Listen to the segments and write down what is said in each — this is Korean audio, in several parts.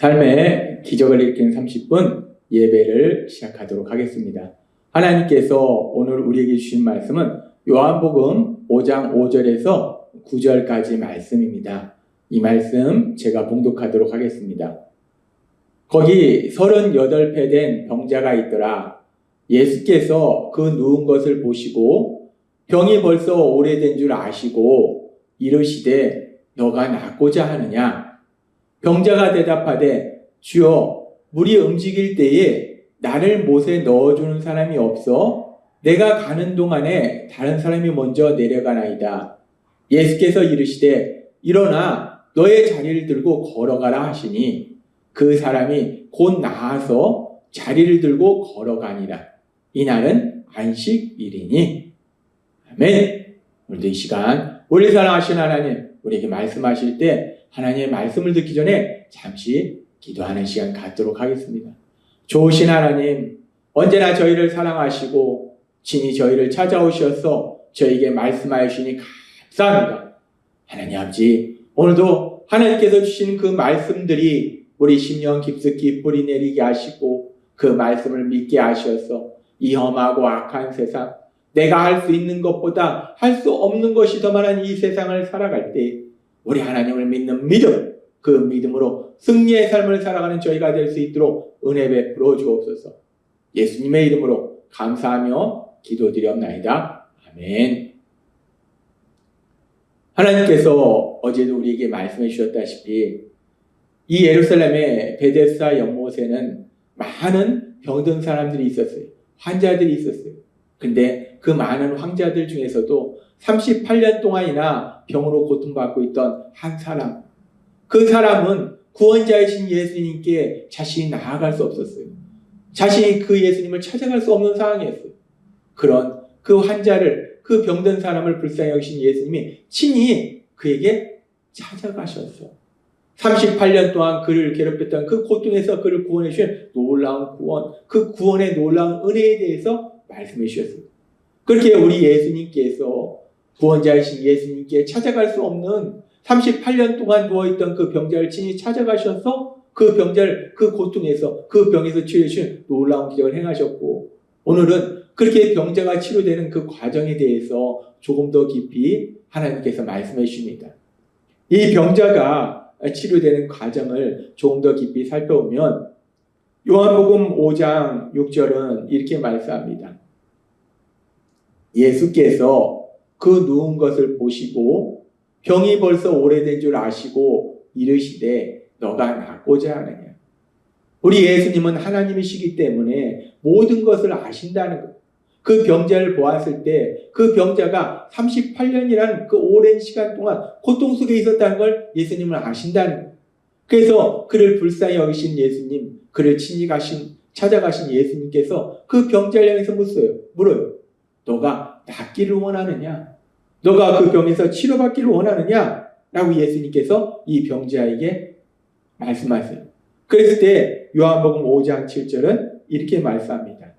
삶의 기적을 일으키는 30분 예배를 시작하도록 하겠습니다. 하나님께서 오늘 우리에게 주신 말씀은 요한복음 5장 5절에서 9절까지 말씀입니다. 이 말씀 제가 봉독하도록 하겠습니다. 거기 38배 된 병자가 있더라. 예수께서 그 누운 것을 보시고 병이 벌써 오래된 줄 아시고 이르시되 너가 낫고자 하느냐? 병자가 대답하되 주여 물이 움직일 때에 나를 못에 넣어주는 사람이 없어 내가 가는 동안에 다른 사람이 먼저 내려가나이다. 예수께서 이르시되 일어나 너의 자리를 들고 걸어가라 하시니 그 사람이 곧 나아서 자리를 들고 걸어가니라. 이날은 안식일이니. 아멘. 오늘도 이 시간 우리 사랑하신 하나님 우리에게 말씀하실 때 하나님의 말씀을 듣기 전에 잠시 기도하는 시간 갖도록 하겠습니다. 좋으신 하나님, 언제나 저희를 사랑하시고 친히 저희를 찾아오셔서 저희에게 말씀하여 주시니 감사합니다. 하나님 아버지, 오늘도 하나님께서 주신 그 말씀들이 우리 심령 깊숙이 뿌리 내리게 하시고 그 말씀을 믿게 하셔서 이 험하고 악한 세상, 내가 할 수 있는 것보다 할 수 없는 것이 더 많은 이 세상을 살아갈 때 우리 하나님을 믿는 믿음, 그 믿음으로 승리의 삶을 살아가는 저희가 될 수 있도록 은혜 베풀어 주옵소서. 예수님의 이름으로 감사하며 기도드렸나이다. 아멘. 하나님께서 어제도 우리에게 말씀해 주셨다시피 이 예루살렘의 베데스다 연못에는 많은 병든 사람들이 있었어요. 환자들이 있었어요. 근데 그 많은 환자들 중에서도 38년 동안이나 병으로 고통받고 있던 한 사람, 그 사람은 구원자이신 예수님께 자신이 나아갈 수 없었어요. 자신이 그 예수님을 찾아갈 수 없는 상황이었어요. 그런 그 환자를, 그 병든 사람을 불쌍히 여기신 예수님이 친히 그에게 찾아가셨어요. 38년 동안 그를 괴롭혔던 그 고통에서 그를 구원해 주신 놀라운 구원, 그 구원의 놀라운 은혜에 대해서 말씀해 주셨어요. 그렇게 우리 예수님께서 구원자이신 예수님께 찾아갈 수 없는 38년 동안 누워있던 그 병자를 친히 찾아가셔서 그 병자를 그 고통에서 그 병에서 치료해 주신 놀라운 기적을 행하셨고, 오늘은 그렇게 병자가 치료되는 그 과정에 대해서 조금 더 깊이 하나님께서 말씀해 주십니다. 이 병자가 치료되는 과정을 조금 더 깊이 살펴보면 요한복음 5장 6절은 이렇게 말씀합니다. 예수께서 그 누운 것을 보시고 병이 벌써 오래된 줄 아시고 이르시되 너가 낫고자 하느냐. 우리 예수님은 하나님이시기 때문에 모든 것을 아신다는 것. 그 병자를 보았을 때 그 병자가 38년이라는 그 오랜 시간 동안 고통 속에 있었다는 걸 예수님은 아신다는 것. 그래서 그를 불쌍히 여기신 예수님, 그를 친히 찾아가신 예수님께서 그 병자를 향해서 물어요. 너가 낫기를 원하느냐? 너가 그 병에서 치료받기를 원하느냐? 라고 예수님께서 이 병자에게 말씀하세요. 그랬을 때 요한복음 5장 7절은 이렇게 말씀합니다.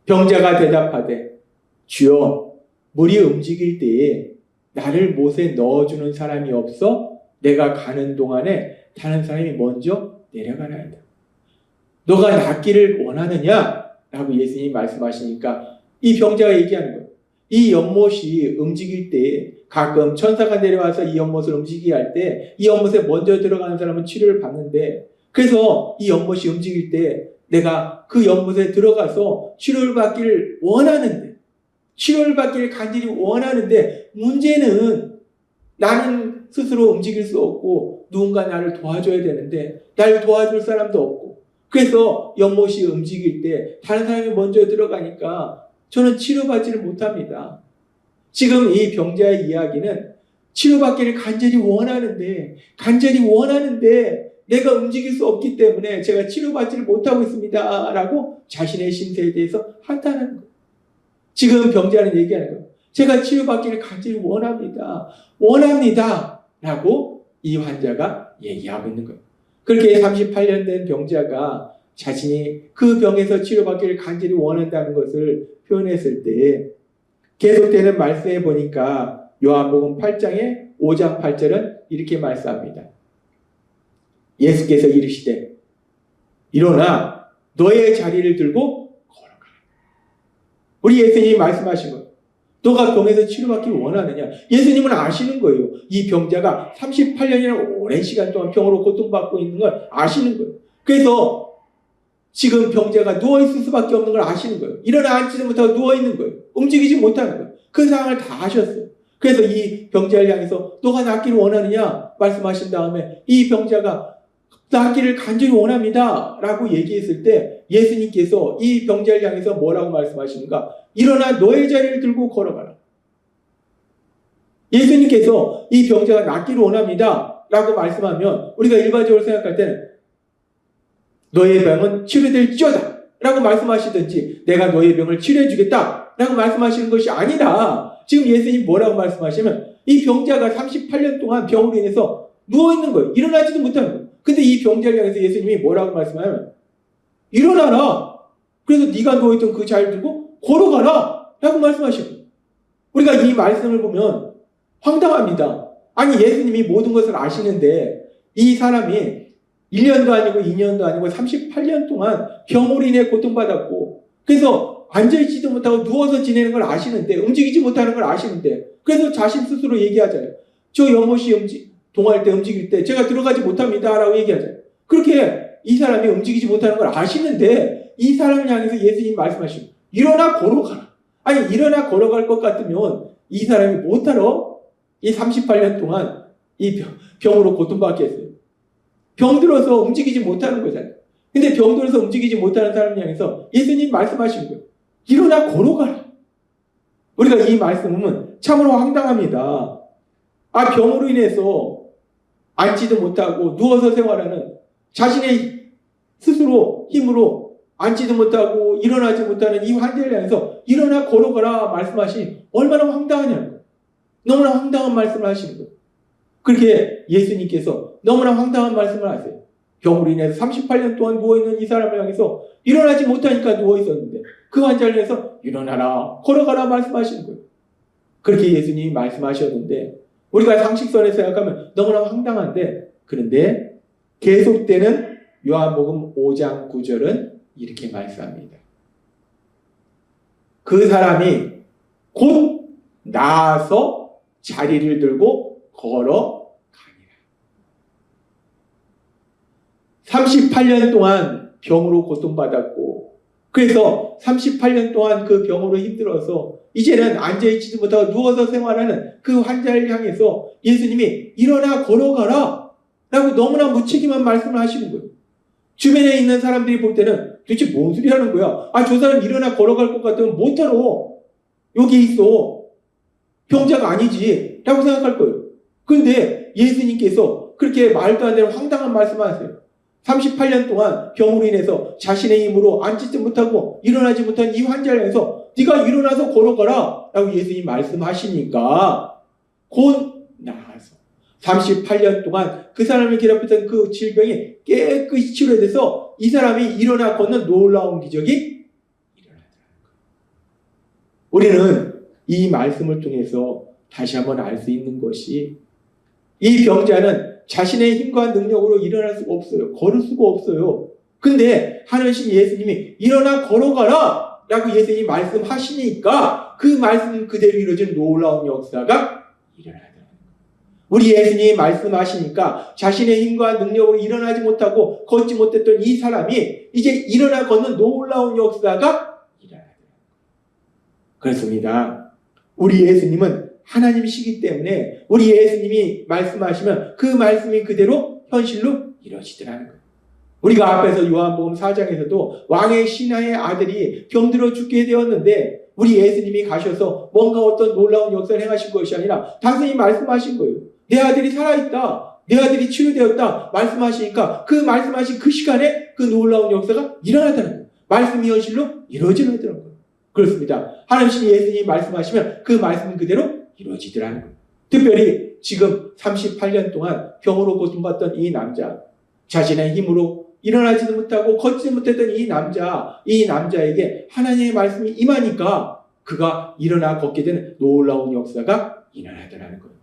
병자가 대답하되 주여 물이 움직일 때에 나를 못에 넣어주는 사람이 없어 내가 가는 동안에 다른 사람이 먼저 내려가나이다. 너가 낫기를 원하느냐? 라고 예수님이 말씀하시니까 이 병자가 얘기하는 거예요. 이 연못이 움직일 때 가끔 천사가 내려와서 이 연못을 움직이게 할 때 이 연못에 먼저 들어가는 사람은 치료를 받는데, 그래서 이 연못이 움직일 때 내가 그 연못에 들어가서 치료를 받기를 원하는데, 치료를 받기를 간절히 원하는데 문제는 나는 스스로 움직일 수 없고 누군가 나를 도와줘야 되는데 나를 도와줄 사람도 없고, 그래서 연못이 움직일 때 다른 사람이 먼저 들어가니까 저는 치료받지를 못합니다. 지금 이 병자의 이야기는 치료받기를 간절히 원하는데 내가 움직일 수 없기 때문에 제가 치료받지를 못하고 있습니다. 라고 자신의 신세에 대해서 한탄하는 거예요. 지금 병자는 얘기하는 거예요. 제가 치료받기를 간절히 원합니다. 라고 이 환자가 얘기하고 있는 거예요. 그렇게 38년 된 병자가 자신이 그 병에서 치료받기를 간절히 원한다는 것을 표현했을 때 계속되는 말씀에 보니까 요한복음 8장의 5장 8절은 이렇게 말씀합니다. 예수께서 이르시되 일어나 너의 자리를 들고 걸어가라. 우리 예수님이 말씀하신 거예요. 너가 병에서 치료받기 원하느냐? 예수님은 아시는 거예요. 이 병자가 38년이나 오랜 시간 동안 병으로 고통받고 있는 걸 아시는 거예요. 그래서 지금 병자가 누워있을 수밖에 없는 걸 아시는 거예요. 일어나 앉지도 못하고 누워있는 거예요. 움직이지 못하는 거예요. 그 상황을 다 아셨어요. 그래서 이 병자를 향해서 너가 낫기를 원하느냐 말씀하신 다음에 이 병자가 낫기를 간절히 원합니다 라고 얘기했을 때 예수님께서 이 병자를 향해서 뭐라고 말씀하시는가? 일어나 너의 자리를 들고 걸어가라. 예수님께서 이 병자가 낫기를 원합니다 라고 말씀하면 우리가 일반적으로 생각할 때는 너의 병은 치료될지어다 라고 말씀하시든지 내가 너의 병을 치료해 주겠다 라고 말씀하시는 것이 아니라 지금 예수님 뭐라고 말씀하시면 이 병자가 38년 동안 병으로 인해서 누워있는 거예요. 일어나지도 못하는 거예요. 근데 이 병자를 향해서 예수님이 뭐라고 말씀하냐면 일어나라. 그래서 네가 누워있던 그 자리를 들고 걸어가라 라고 말씀하시는 거예요. 우리가 이 말씀을 보면 황당합니다. 아니 예수님이 모든 것을 아시는데 이 사람이 1년도 아니고 2년도 아니고 38년 동안 병으로 인해 고통받았고 그래서 앉아있지도 못하고 누워서 지내는 걸 아시는데 움직이지 못하는 걸 아시는데 그래서 자신 스스로 얘기하잖아요. 저 연못이 동할 때 움직일 때 제가 들어가지 못합니다 라고 얘기하잖아요. 그렇게 이 사람이 움직이지 못하는 걸 아시는데 이 사람을 향해서 예수님 말씀하시고 일어나 걸어가라. 아니 일어나 걸어갈 것 같으면 이 사람이 못하러 이 38년 동안 이 병으로 고통받겠어요. 병들어서 움직이지 못하는 거잖아요. 근데 병들어서 움직이지 못하는 사람을 향해서 예수님 말씀하신 거예요. 일어나 걸어가라. 우리가 이 말씀은 참으로 황당합니다. 병으로 인해서 앉지도 못하고 누워서 생활하는 자신의 스스로 힘으로 앉지도 못하고 일어나지 못하는 이 환자를 향해서 일어나 걸어가라 말씀하시니 얼마나 황당하냐는 거예요. 너무나 황당한 말씀을 하시는 거예요. 그렇게 예수님께서 너무나 황당한 말씀을 하세요. 병으로 인해서 38년 동안 누워있는 이 사람을 향해서 일어나지 못하니까 누워있었는데 그 환자를 위해서 일어나라 걸어가라 말씀하시는 거예요. 그렇게 예수님이 말씀하셨는데 우리가 상식선에 생각하면 너무나 황당한데 그런데 계속되는 요한복음 5장 9절은 이렇게 말씀합니다. 그 사람이 곧 나아서 자리를 들고 걸어가니라. 38년 동안 병으로 고통받았고 그래서 38년 동안 그 병으로 힘들어서 이제는 앉아있지도 못하고 누워서 생활하는 그 환자를 향해서 예수님이 일어나 걸어가라 라고 너무나 무책임한 말씀을 하시는 거예요. 주변에 있는 사람들이 볼 때는 도대체 뭔 소리 하는 거야? 저 사람 일어나 걸어갈 것 같으면 못하러 여기 있어. 병자가 아니지 라고 생각할 거예요. 그런데 예수님께서 그렇게 말도 안 되는 황당한 말씀을 하세요. 38년 동안 병으로 인해서 자신의 힘으로 앉지도 못하고 일어나지 못한 이 환자를 해서 네가 일어나서 걸어가라 라고 예수님이 말씀하시니까 곧 나아서 38년 동안 그 사람을 괴롭혔던 그 질병이 깨끗이 치료돼서 이 사람이 일어나 걷는 놀라운 기적이 일어나더라는 거예요. 우리는 이 말씀을 통해서 다시 한번 알 수 있는 것이 이 병자는 자신의 힘과 능력으로 일어날 수가 없어요. 걸을 수가 없어요. 근데 하늘신 예수님이 일어나 걸어가라 라고 예수님이 말씀하시니까 그 말씀 그대로 이루어진 놀라운 역사가 일어나더라는 거예요. 우리 예수님이 말씀하시니까 자신의 힘과 능력으로 일어나지 못하고 걷지 못했던 이 사람이 이제 일어나 걷는 놀라운 역사가 일어나더라는 거예요. 그렇습니다. 우리 예수님은 하나님이시기 때문에 우리 예수님이 말씀하시면 그 말씀이 그대로 현실로 이루어지더라는 거예요. 우리가 앞에서 요한복음 4장에서도 왕의 신하의 아들이 병들어 죽게 되었는데 우리 예수님이 가셔서 뭔가 어떤 놀라운 역사를 행하신 것이 아니라 단순히 말씀하신 거예요. 내 아들이 살아있다. 내 아들이 치료되었다. 말씀하시니까 그 말씀하신 그 시간에 그 놀라운 역사가 일어나더라는 거예요. 말씀이 현실로 이루어지더라는 거예요. 그렇습니다. 하나님 예수님이 말씀하시면 그 말씀은 그대로 이루어지더라는 거예요. 특별히 지금 38년 동안 병으로 고통받던 이 남자, 자신의 힘으로 일어나지도 못하고 걷지도 못했던 이 남자에게 하나님의 말씀이 임하니까 그가 일어나 걷게 되는 놀라운 역사가 일어나더라는 거예요.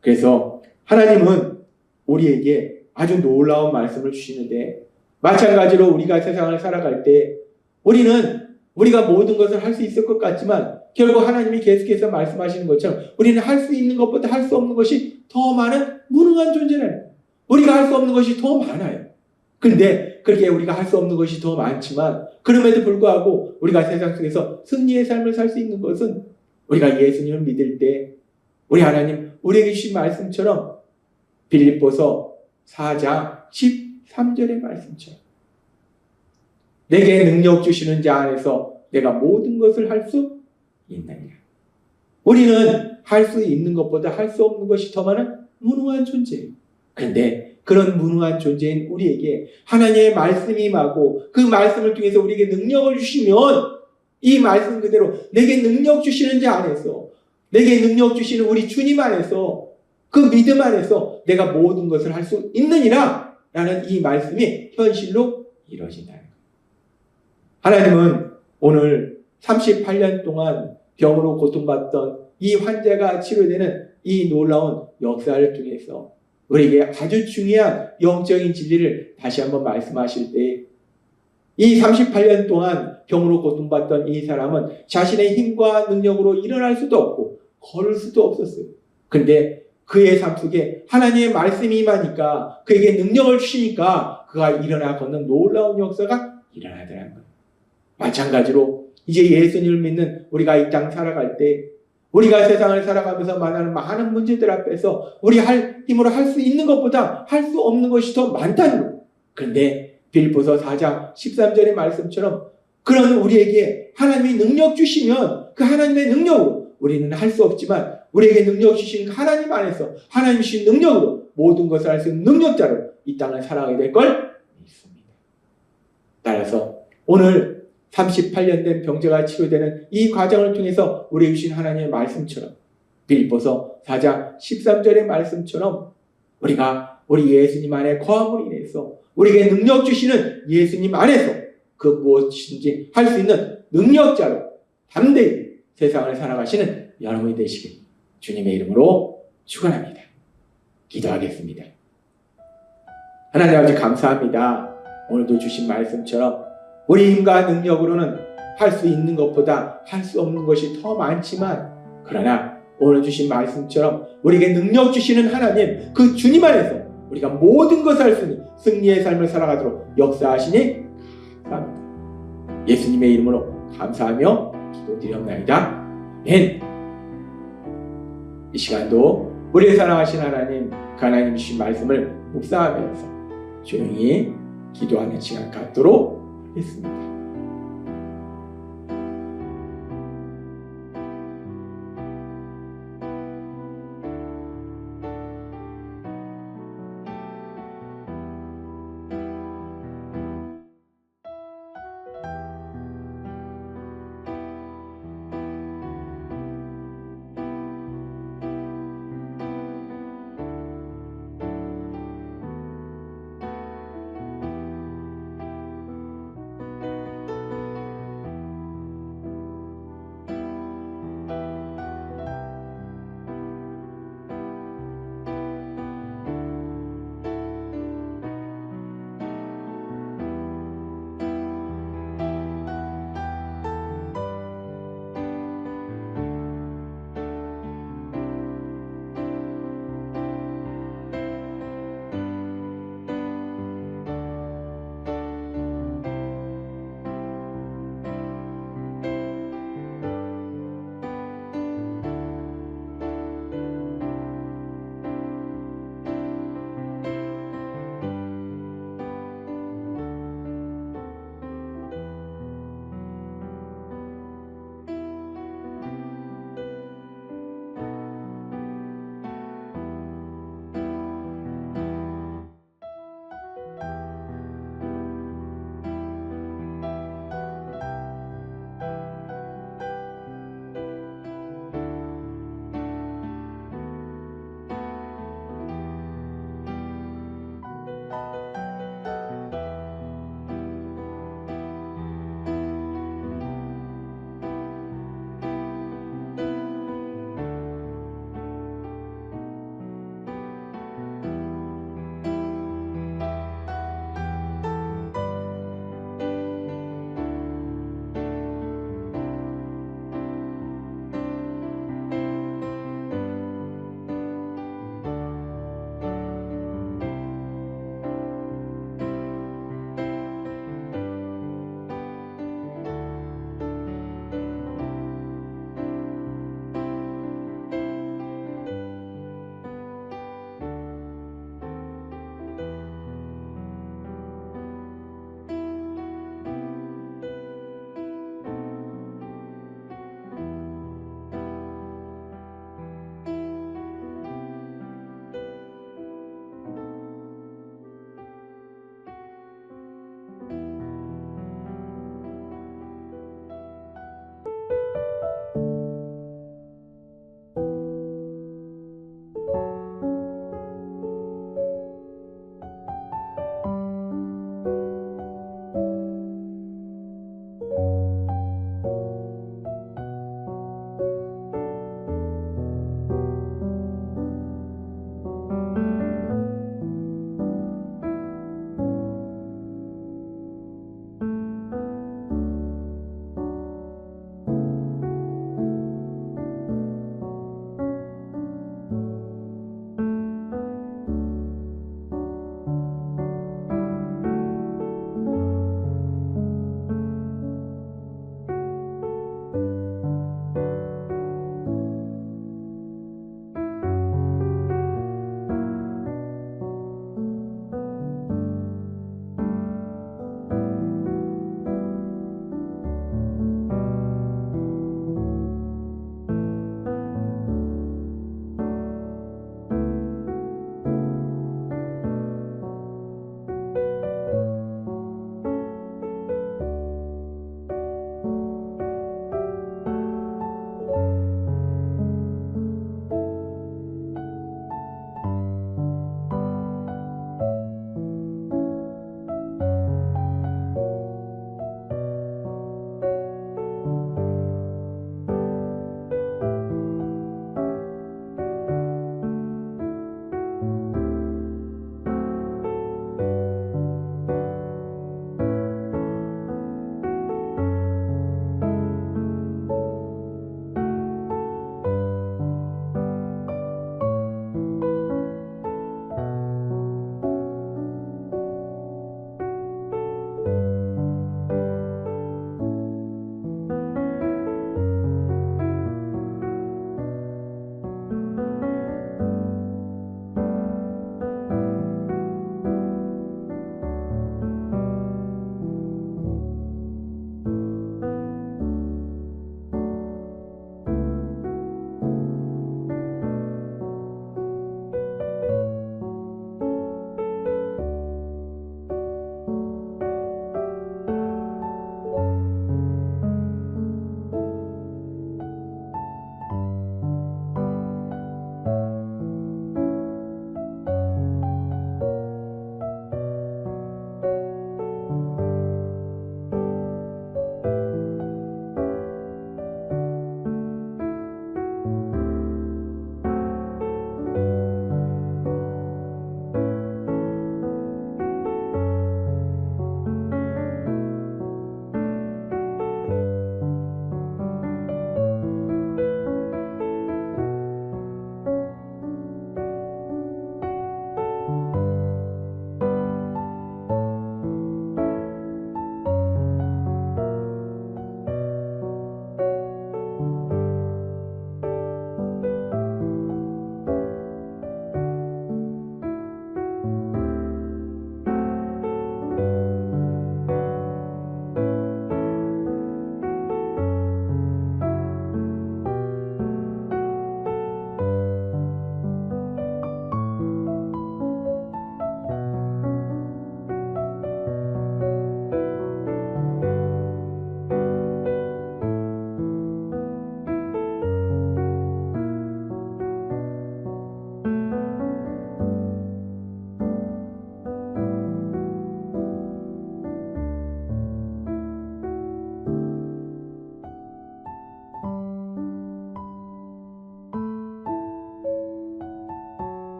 그래서 하나님은 우리에게 아주 놀라운 말씀을 주시는데, 마찬가지로 우리가 세상을 살아갈 때 우리가 모든 것을 할 수 있을 것 같지만 결국 하나님이 계속해서 말씀하시는 것처럼 우리는 할 수 있는 것보다 할 수 없는 것이 더 많은 무능한 존재라는 거예요. 우리가 할 수 없는 것이 더 많아요. 근데 그렇게 우리가 할 수 없는 것이 더 많지만 그럼에도 불구하고 우리가 세상 속에서 승리의 삶을 살 수 있는 것은 우리가 예수님을 믿을 때 우리 하나님 우리에게 주신 말씀처럼 빌립보서 4장 13절의 말씀처럼 내게 능력 주시는 자 안에서 내가 모든 것을 할 수 있느니라. 우리는 할 수 있는 것보다 할 수 없는 것이 더 많은 무능한 존재예요. 그런데 그런 무능한 존재인 우리에게 하나님의 말씀이 임하고 그 말씀을 통해서 우리에게 능력을 주시면 이 말씀 그대로 내게 능력 주시는 자 안에서 내게 능력 주시는 우리 주님 안에서 그 믿음 안에서 내가 모든 것을 할 수 있느니라 라는 이 말씀이 현실로 이루어진다는 거예요. 하나님은 오늘 38년 동안 병으로 고통받던 이 환자가 치료되는 이 놀라운 역사를 통해서 우리에게 아주 중요한 영적인 진리를 다시 한번 말씀하실 때 이 38년 동안 병으로 고통받던 이 사람은 자신의 힘과 능력으로 일어날 수도 없고 걸을 수도 없었어요. 그런데 그의 삶 속에 하나님의 말씀이 임하니까 그에게 능력을 주시니까 그가 일어나 걷는 놀라운 역사가 일어나더라는 거예요. 마찬가지로 이제 예수님을 믿는 우리가 이 땅 살아갈 때 우리가 세상을 살아가면서 만나는 많은 문제들 앞에서 우리 힘으로 할 수 있는 것보다 할 수 없는 것이 더 많다는 거예요. 그런데 빌립보서 4장 13절의 말씀처럼 그런 우리에게 하나님이 능력 주시면 그 하나님의 능력으로 우리는 할 수 없지만 우리에게 능력 주시는 하나님 안에서 하나님 주신 능력으로 모든 것을 할 수 있는 능력자로 이 땅을 살아가게 될 걸 믿습니다. 따라서 오늘 38년 된 병자가 치료되는 이 과정을 통해서 우리에게 주신 하나님의 말씀처럼 빌립보서 4장 13절의 말씀처럼 우리가 우리 예수님 안에 거함으로 인해서 우리에게 능력 주시는 예수님 안에서 그 무엇이든지 할 수 있는 능력자로 담대히 세상을 살아가시는 여러분이 되시길 주님의 이름으로 축원합니다. 기도하겠습니다. 하나님 아버지 감사합니다. 오늘도 주신 말씀처럼 우리 힘과 능력으로는 할 수 있는 것보다 할 수 없는 것이 더 많지만 그러나 오늘 주신 말씀처럼 우리에게 능력 주시는 하나님 그 주님 안에서 우리가 모든 것을 할 수 있는 승리의 삶을 살아가도록 역사하시니 감사합니다. 예수님의 이름으로 감사하며 기도드리옵나이다. 아멘. 이 시간도 우리의 사랑하신 하나님 그 하나님 주신 말씀을 묵상하면서 조용히 기도하는 시간 갖도록 하겠습니다.